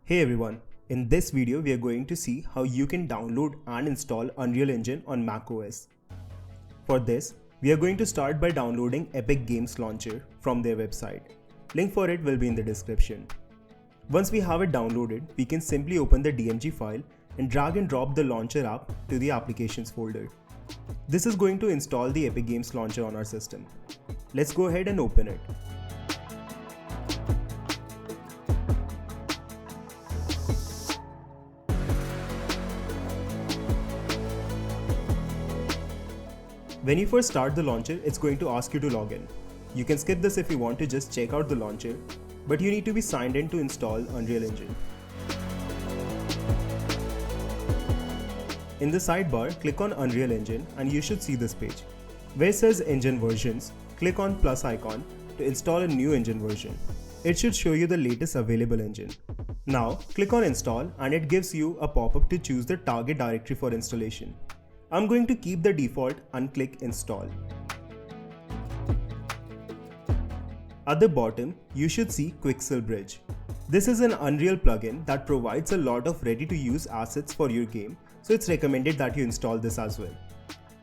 Hey everyone, in this video we are going to see how you can download and install Unreal Engine on macOS. For this, we are going to start by downloading Epic Games Launcher from their website. Link for it will be in the description. Once we have it downloaded, we can simply open the DMG file and drag and drop the launcher app to the applications folder. This is going to install the Epic Games Launcher on our system. Let's go ahead and open it. When you first start the launcher, it's going to ask you to log in. You can skip this if you want to just check out the launcher, but you need to be signed in to install Unreal Engine. In the sidebar, click on Unreal Engine and you should see this page. Where it says Engine Versions, click on plus icon to install a new engine version. It should show you the latest available engine. Now, click on Install and it gives you a pop-up to choose the target directory for installation. I'm going to keep the default and click Install. At the bottom, you should see Quixel Bridge. This is an Unreal plugin that provides a lot of ready-to-use assets for your game, so it's recommended that you install this as well.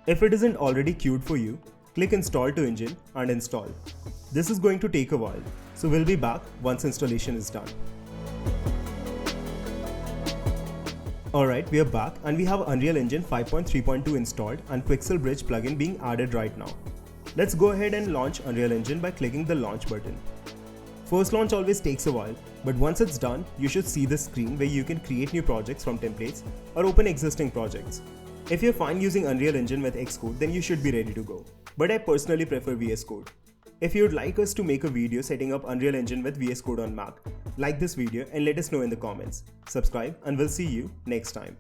If it isn't already queued for you, click Install to Engine and install. This is going to take a while, so we'll be back once installation is done. Alright, we are back and we have Unreal Engine 5.3.2 installed and Quixel Bridge plugin being added right now. Let's go ahead and launch Unreal Engine by clicking the launch button. First launch always takes a while, but once it's done, you should see the screen where you can create new projects from templates or open existing projects. If you're fine using Unreal Engine with Xcode, then you should be ready to go. But I personally prefer VS Code. If you'd like us to make a video setting up Unreal Engine with VS Code on Mac, like this video and let us know in the comments. Subscribe and we'll see you next time.